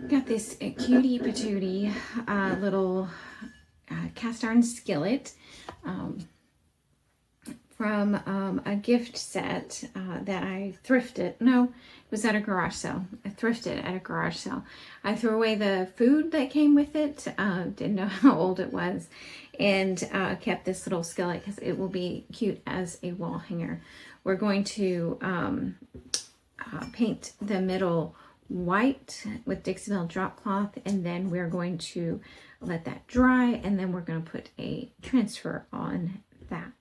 Got this cutie patootie little cast iron skillet from a gift set that I thrifted. No, it was at a garage sale. I thrifted at a garage sale. I threw away the food that came with it. Didn't know how old it was, and kept this little skillet because it will be cute as a wall hanger. We're going to paint the middle white with Dixie Belle Dropcloth, and then we're going to let that dry, and then we're going to put a transfer on that.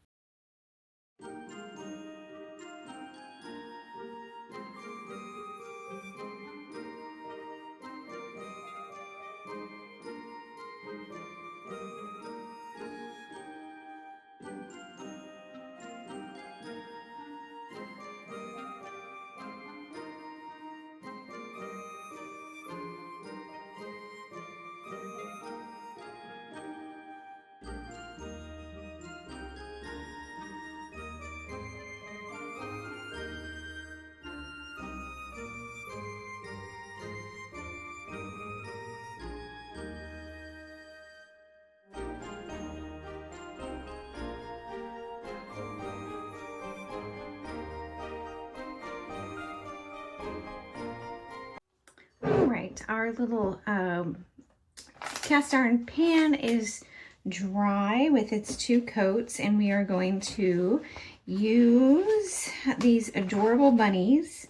Alright, our little cast iron pan is dry with its 2 coats, and we are going to use these adorable bunnies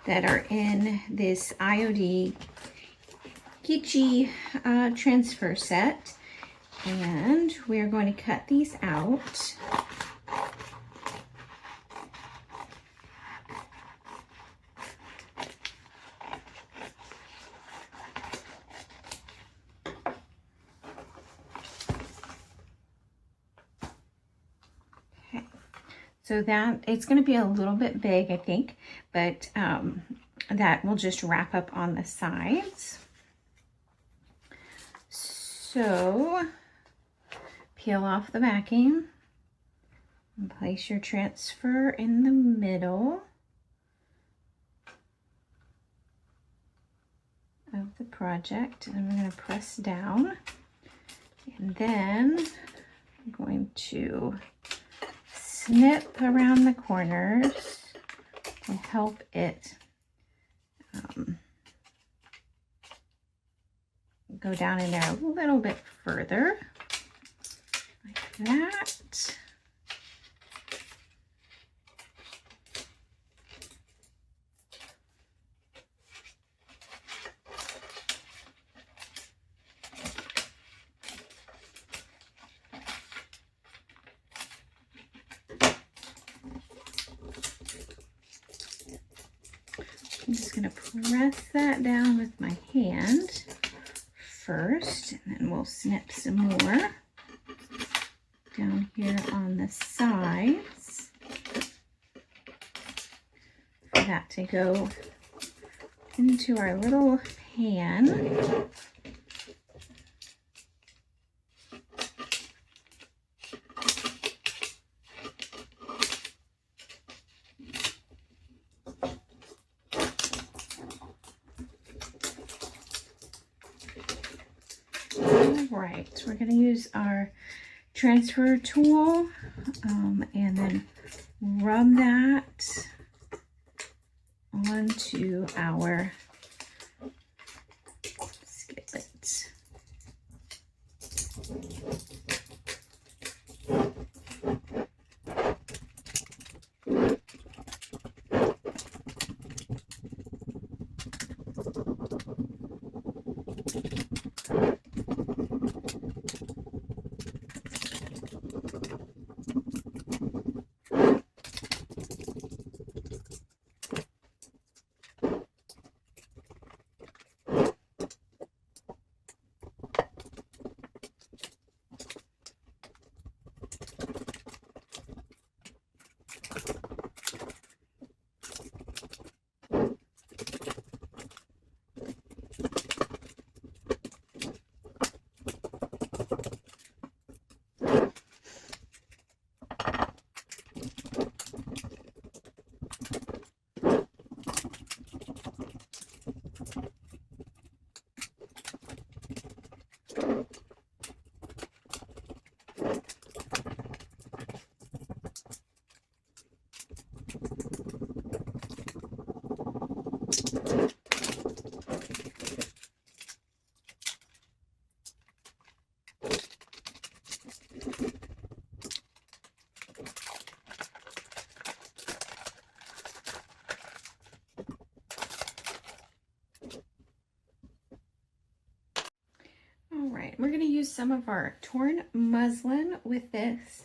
that are in this IOD Kitschy transfer set, and we are going to cut these out. So that it's going to be a little bit big, I think, but that will just wrap up on the sides. So peel off the backing and place your transfer in the middle of the project, and we're going to press down, and then I'm going to snip around the corners to help it go down in there a little bit further, like that. I'm just going to press that down with my hand first, and then we'll snip some more down here on the sides for that to go into our little pan. Right, we're going to use our transfer tool and then rub that onto our skillet. right, we're going to use some of our torn muslin with this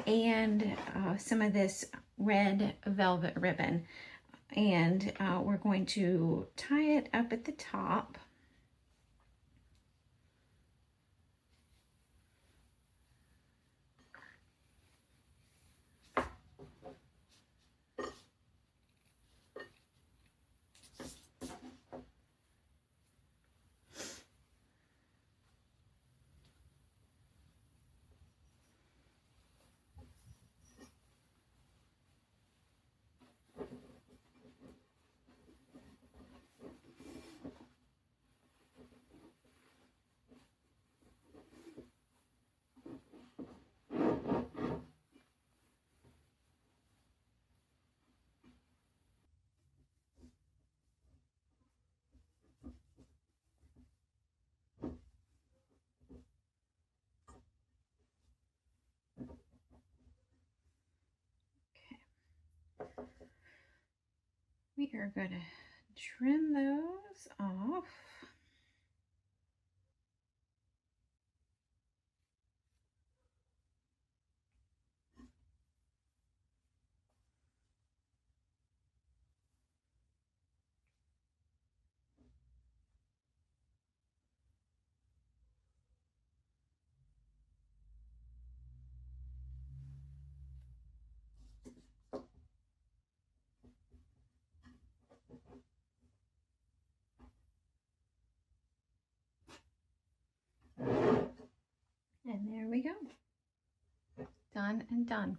and some of this red velvet ribbon. And we're going to tie it up at the top. We are going to trim those off. And there we go. Done and done.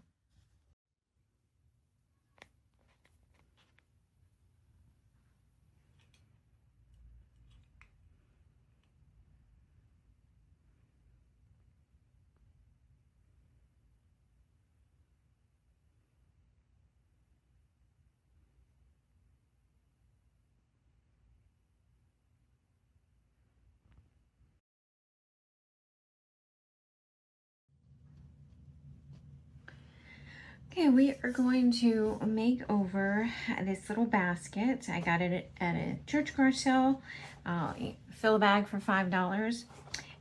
Okay, we are going to make over this little basket. I got it at a church garage sale. Fill a bag for $5.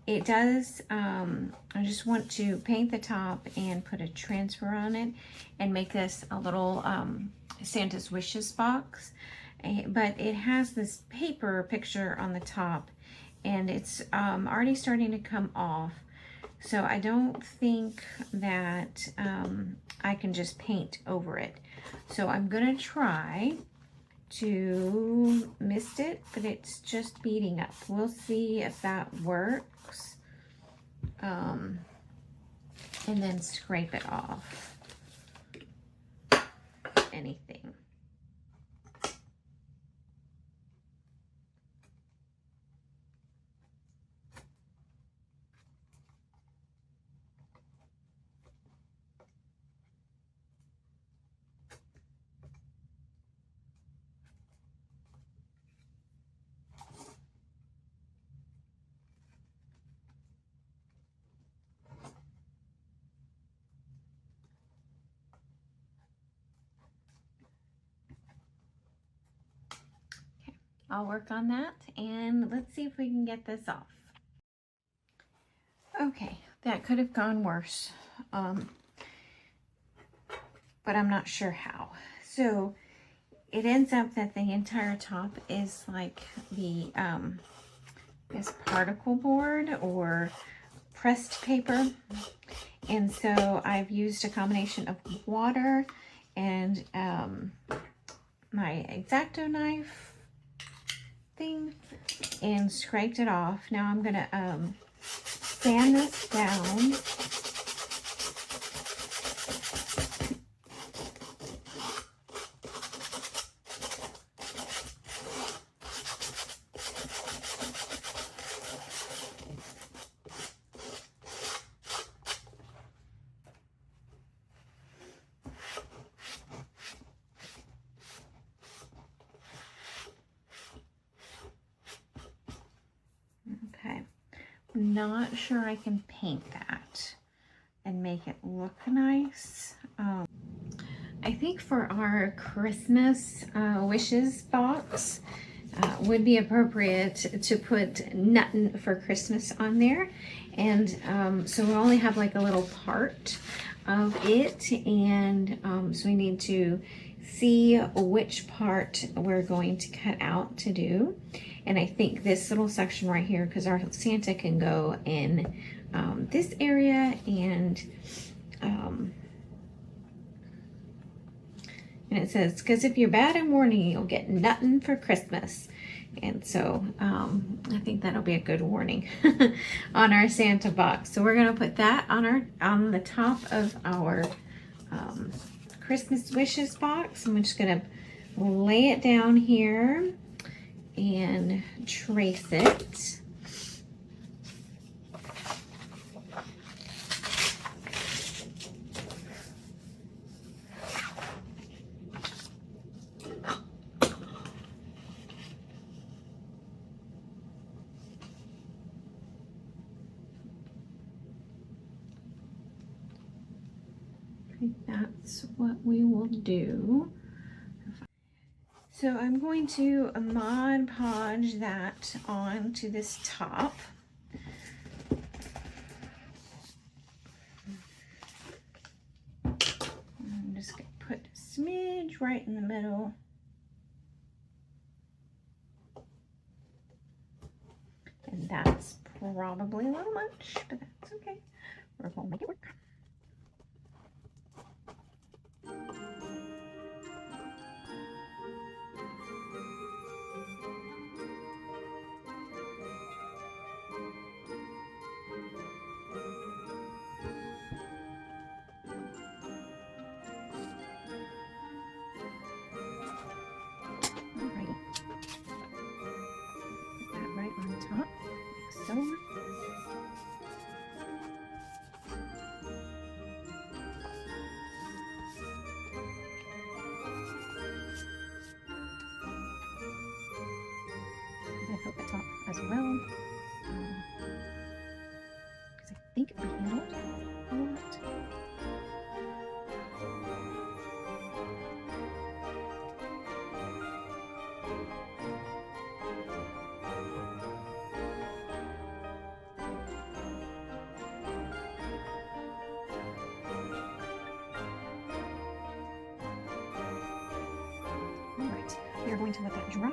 It does, I just want to paint the top and put a transfer on it and make this a little Santa's Wishes box. But it has this paper picture on the top and it's already starting to come off. So I don't think that I can just paint over it. So I'm gonna try to mist it, but it's just beading up. We'll see if that works. And then scrape it off. Anything. I'll work on that and let's see if we can get this off. Okay, that could have gone worse, but I'm not sure how. So it ends up that the entire top is like the this particle board or pressed paper, and so I've used a combination of water and my X-Acto knife thing and scraped it off. Now I'm gonna sand this down. Not sure I can paint that and make it look nice. I think for our Christmas wishes box would be appropriate to put Nuttin' for Christmas on there. And so we only have like a little part of it, and so we need to see which part we're going to cut out to do. And I think this little section right here, because our Santa can go in this area, and it says, because if you're bad in warning, you'll get nothing for Christmas. And so I think that'll be a good warning on our Santa box. So we're gonna put that on the top of our Christmas wishes box. I'm just gonna lay it down here and trace it. That's what we will do. So I'm going to Mod Podge that onto this top. I'm just going to put a smidge right in the middle. And that's probably a little much, but that's okay. We're going to make it work. Hook the top as well, because I think we handled a lot. All right, we are going to let that dry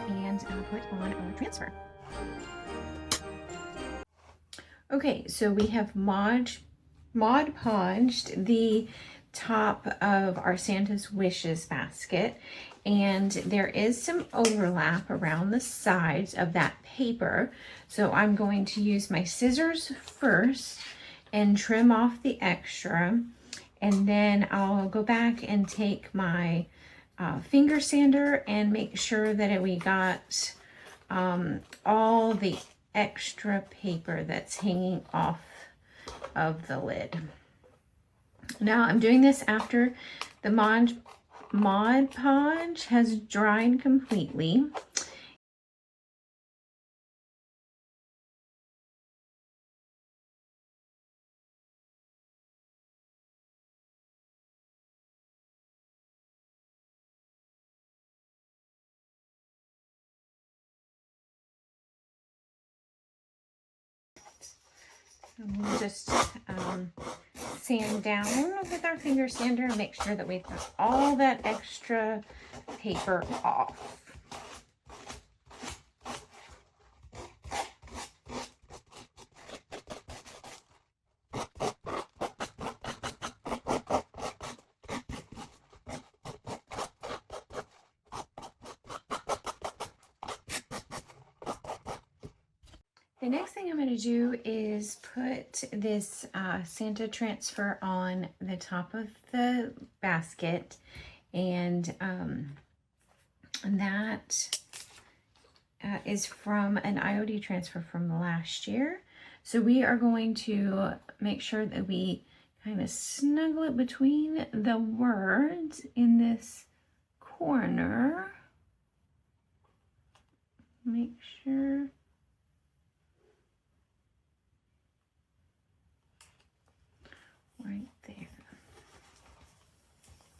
and put on our transfer. Okay, so we have Mod Podged the top of our Santa's Wishes basket, and there is some overlap around the sides of that paper. So I'm going to use my scissors first and trim off the extra, and then I'll go back and take my finger sander and make sure that we got all the extra paper that's hanging off of the lid. Now I'm doing this after the Mod Podge has dried completely. We'll just sand down with our finger sander and make sure that we've got all that extra paper off. The next thing I'm going to do is put this Santa transfer on the top of the basket, and that is from an IOD transfer from last year. So we are going to make sure that we kind of snuggle it between the words in this corner. Make sure. Right there,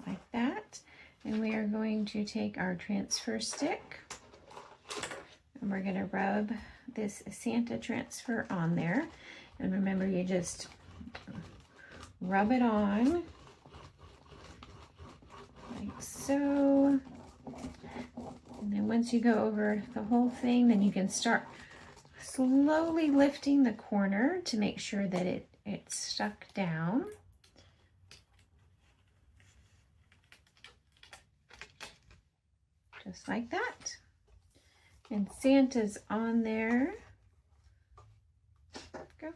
like that. And we are going to take our transfer stick And we're going to rub this Santa transfer on there. And remember, you just rub it on like so. And then once you go over the whole thing, then you can start slowly lifting the corner to make sure that it's stuck down. Just like that. And Santa's on there. Go.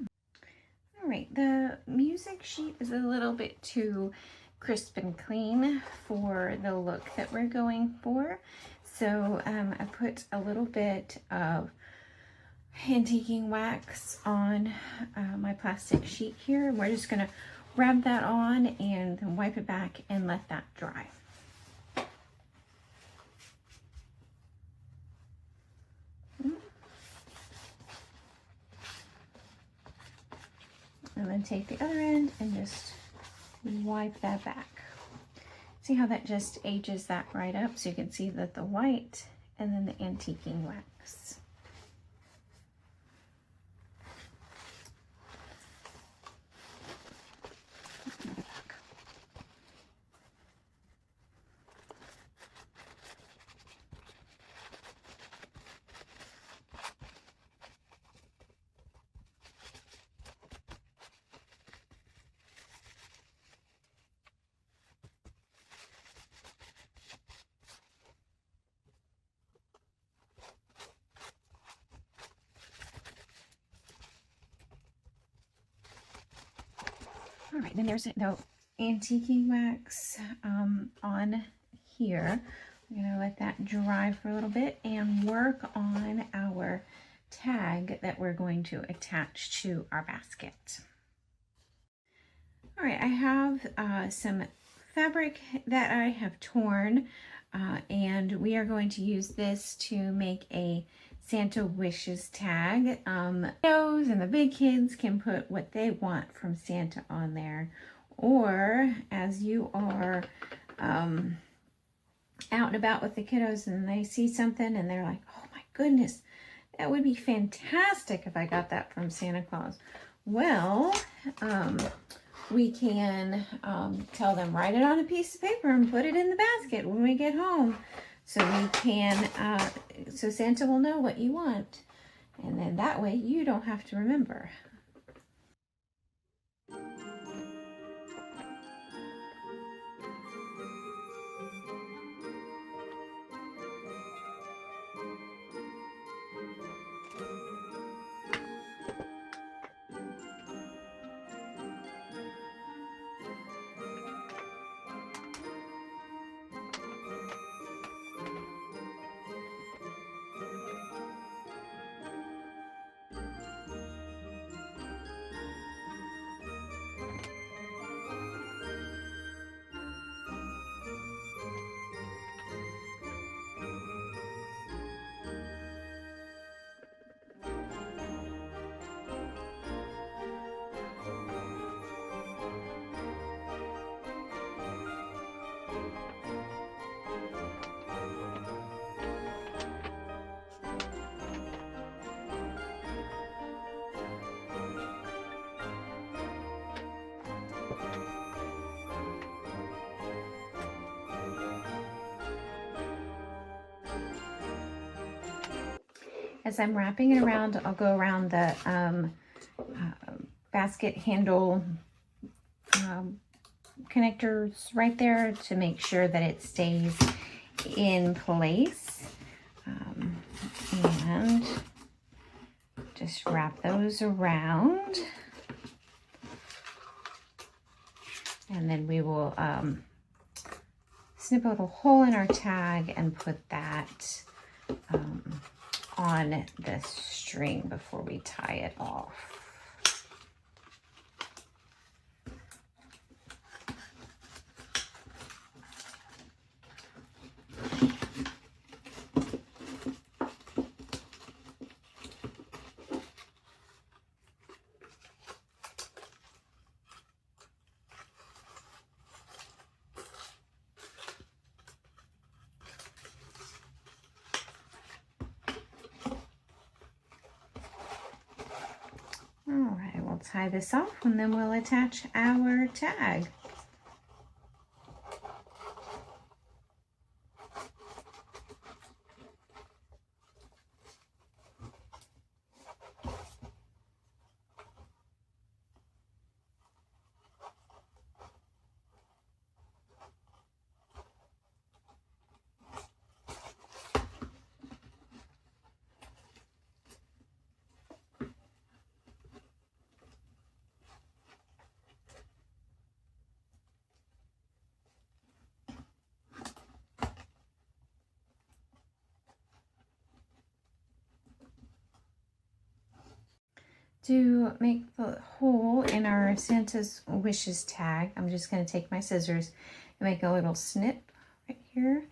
All right, the music sheet is a little bit too crisp and clean for the look that we're going for. So I put a little bit of antiquing wax on my plastic sheet here. We're just gonna rub that on and then wipe it back and let that dry. And then take the other end and just wipe that back. See how that just ages that right up, so you can see that the white and then the antiquing wax. All right, then there's the antiquing wax on here. We're gonna let that dry for a little bit and work on our tag that we're going to attach to our basket. All right, I have some fabric that I have torn and we are going to use this to make a Santa wishes tag. Those and the big kids can put what they want from Santa on there, or as you are out and about with the kiddos and they see something and they're like, oh my goodness, that would be fantastic if I got that from Santa Claus. Well, we can tell them, write it on a piece of paper and put it in the basket when we get home. So we can, so Santa will know what you want. And then that way you don't have to remember. As I'm wrapping it around, I'll go around the basket handle connectors right there to make sure that it stays in place. And just wrap those around. And then we will snip a little hole in our tag and put that on the string before we tie it off. we'll tie this off and then we'll attach our tag. To make the hole in our Santa's Wishes tag, I'm just going to take my scissors and make a little snip right here.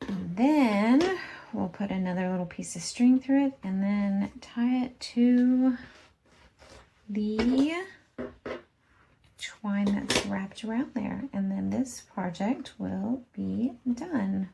And then we'll put another little piece of string through it and then tie it to the twine that's wrapped around there. And then this project will be done.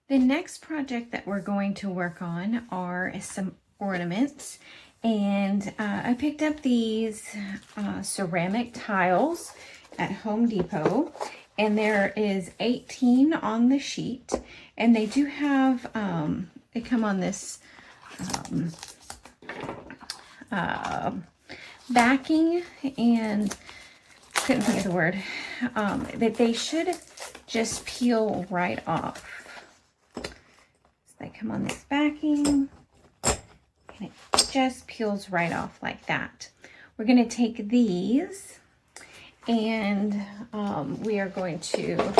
The next project that we're going to work on are some ornaments, and I picked up these ceramic tiles at Home Depot, and there is 18 on the sheet, and they do have, they come on this backing, and couldn't think of the word, that they should just peel right off. They come on this backing and it just peels right off like that. We're going to take these and we are going to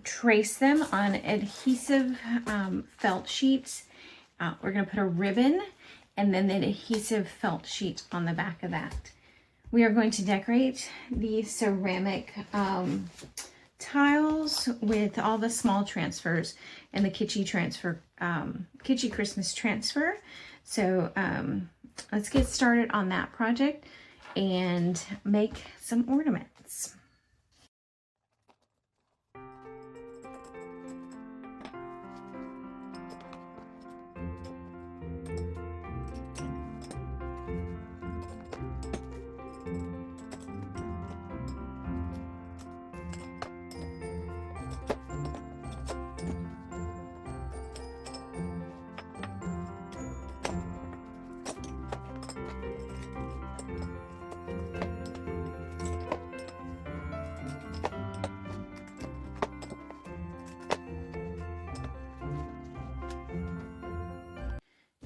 trace them on adhesive felt sheets. We're going to put a ribbon and then the adhesive felt sheet on the back of that. We are going to decorate the ceramic tiles with all the small transfers and the Kitschy transfer, Kitschy Christmas transfer. So let's get started on that project and make some ornaments.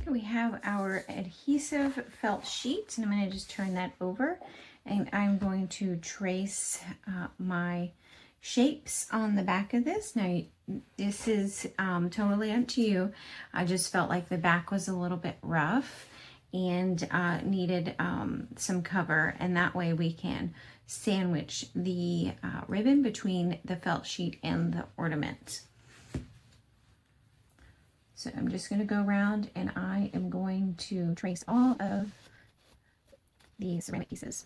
We have our adhesive felt sheet, and I'm going to just turn that over, and I'm going to trace my shapes on the back of this. Now, this is totally up to you. I just felt like the back was a little bit rough and needed some cover, and that way we can sandwich the ribbon between the felt sheet and the ornament. So I'm just going to go around and I am going to trace all of the ceramic pieces.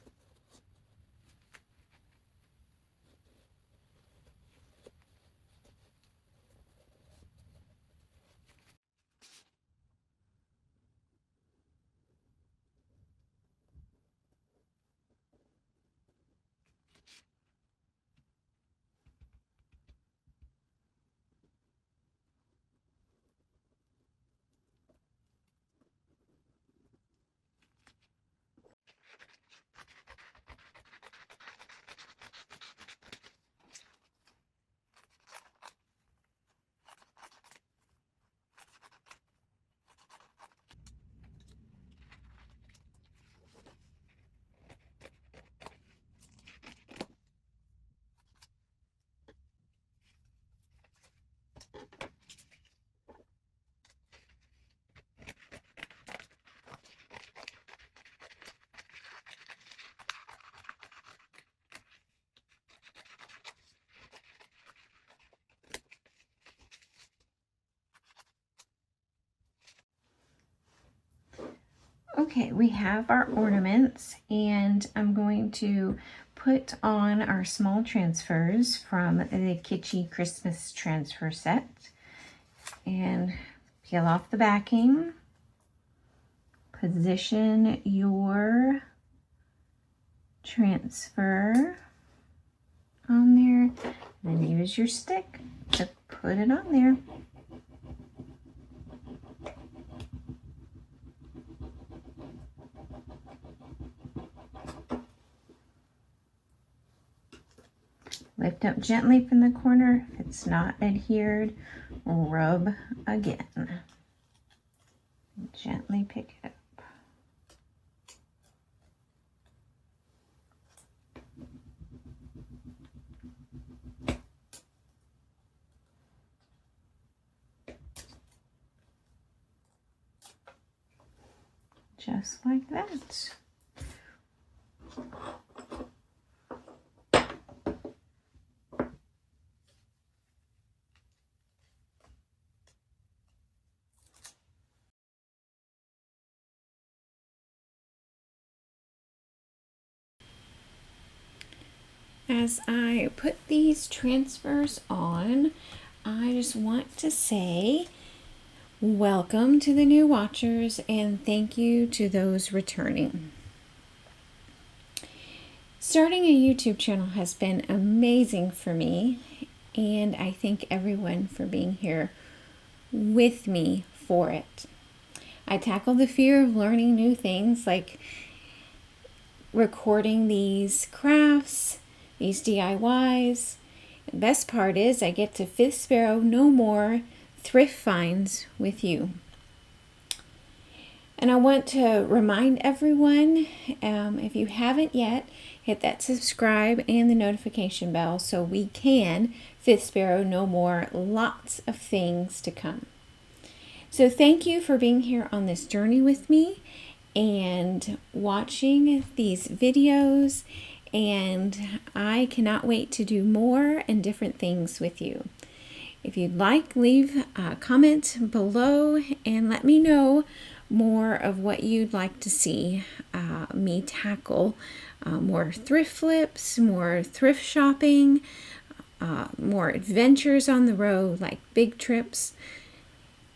Okay, we have our ornaments, and I'm going to put on our small transfers from the Kitschy Christmas transfer set and peel off the backing. Position your transfer on there, then use your stick to put it on there. Lift up gently from the corner. If it's not adhered, rub again. Gently pick it up. Just like that. As I put these transfers on, I just want to say welcome to the new watchers and thank you to those returning. Starting a YouTube channel has been amazing for me, and I thank everyone for being here with me for it. I tackle the fear of learning new things like recording these crafts, these DIYs. The best part is I get to Fifth Sparrow No More thrift finds with you. And I want to remind everyone, if you haven't yet, hit that subscribe and the notification bell so we can Fifth Sparrow No More, lots of things to come. So thank you for being here on this journey with me and watching these videos, and I cannot wait to do more and different things with you. If you'd like, leave a comment below and let me know more of what you'd like to see me tackle. More thrift flips, more thrift shopping, more adventures on the road like big trips.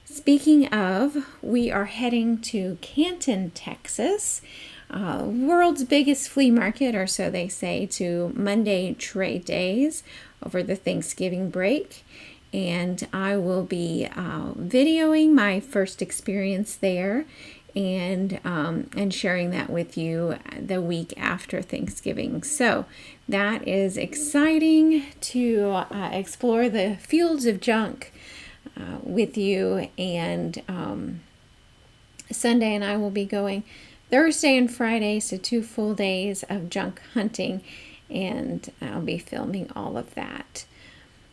Speaking of, we are heading to Canton, Texas, world's biggest flea market, or so they say, to Monday trade days over the Thanksgiving break. And I will be videoing my first experience there and sharing that with you the week after Thanksgiving. So that is exciting to explore the fields of junk with you. And Sunday and I will be going Thursday and Friday, so 2 full days of junk hunting, and I'll be filming all of that.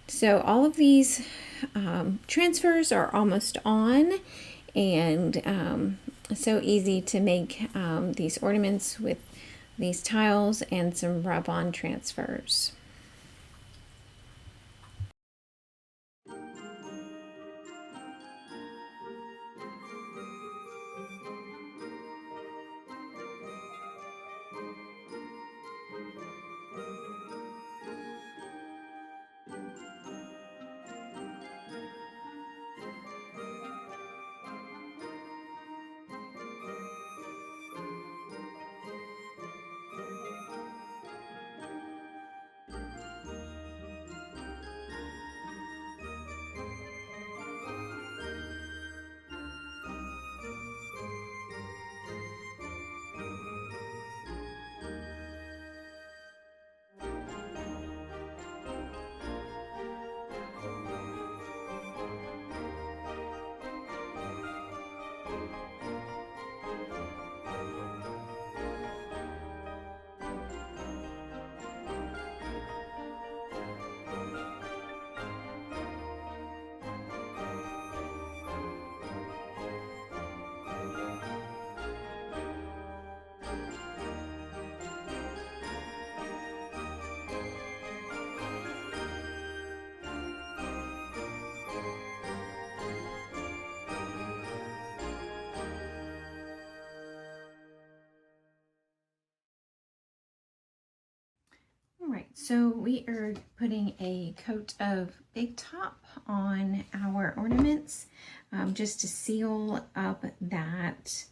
So all of these transfers are almost on, and so easy to make these ornaments with these tiles and some rub-on transfers. right, so we are putting a coat of Big Top on our ornaments just to seal up that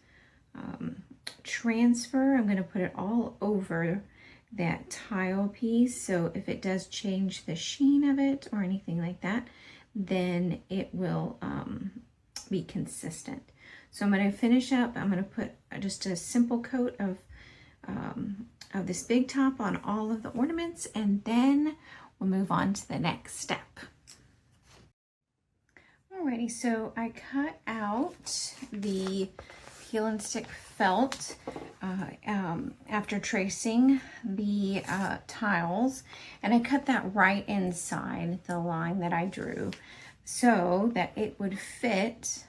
transfer. I'm going to put it all over that tile piece, so if it does change the sheen of it or anything like that, then it will be consistent. So I'm going to finish up. I'm going to put just a simple coat of this Big Top on all of the ornaments, and then we'll move on to the next step. Alrighty, so I cut out the peel and stick felt after tracing the tiles, and I cut that right inside the line that I drew so that it would fit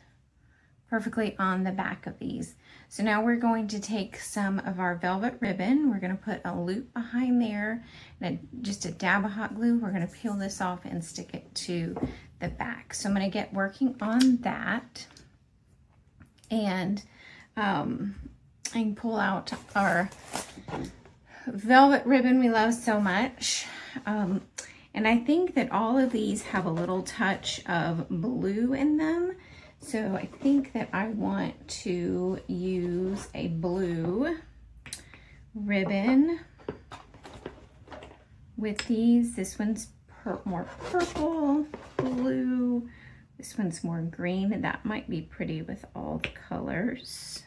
perfectly on the back of these. So now we're going to take some of our velvet ribbon. We're going to put a loop behind there and just a dab of hot glue. We're going to peel this off and stick it to the back. So I'm going to get working on that, and I can pull out our velvet ribbon we love so much. And I think that all of these have a little touch of blue in them. So I think that I want to use a blue ribbon with these. This one's more purple, blue. This one's more green, and that might be pretty with all the colors.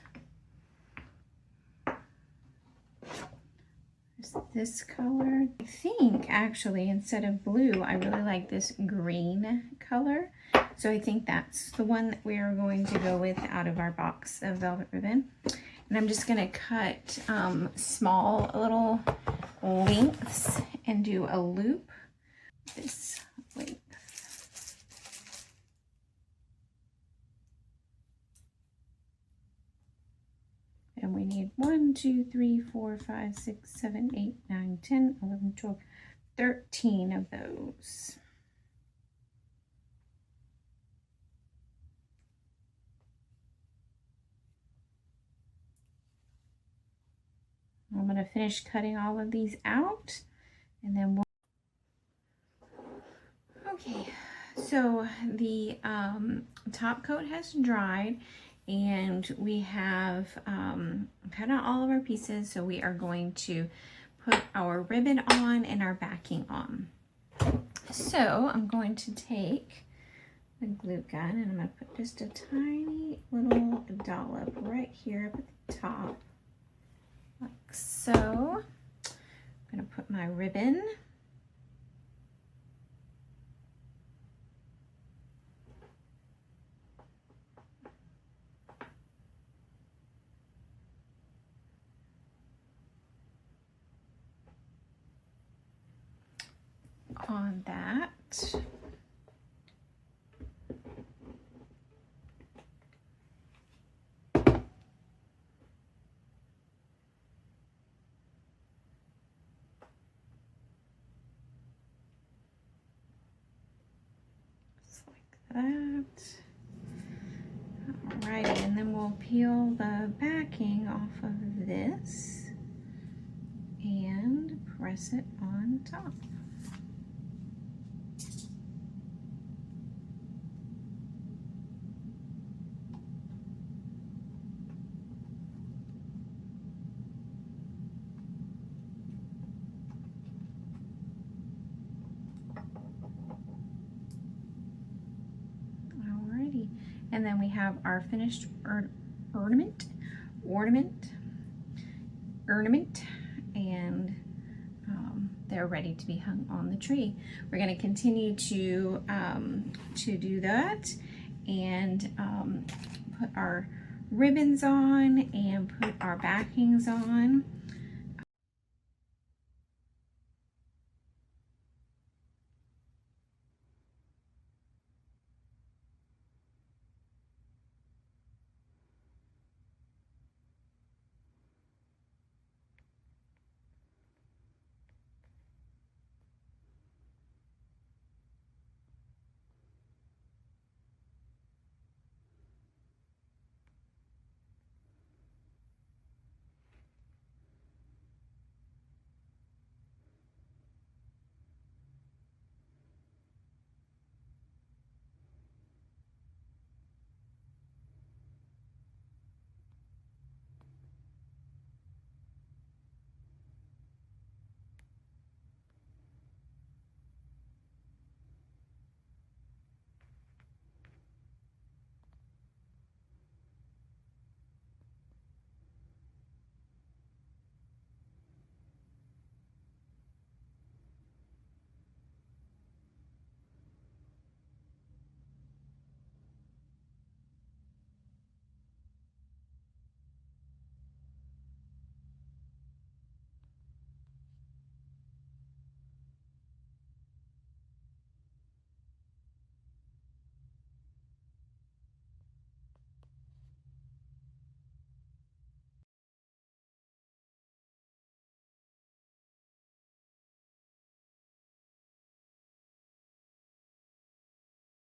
There's this color. I think actually instead of blue, I really like this green color. So I think that's the one that we are going to go with out of our box of velvet ribbon. And I'm just going to cut small little lengths and do a loop this length. And we need 1, 2, 3, 4, 5, 6, 7, 8, 9, 10, 11, 12, 13 of those. I'm going to finish cutting all of these out, and then we'll... Okay, so the top coat has dried, and we have cut out all of our pieces, so we are going to put our ribbon on and our backing on. So I'm going to take the glue gun, and I'm going to put just a tiny little dollop right here up at the top. Like so. I'm going to put my ribbon on that. That. Alrighty, and then we'll peel the backing off of this and press it on top. And then we have our finished ornament, and they're ready to be hung on the tree. We're going to continue to do that, and put our ribbons on and put our backings on.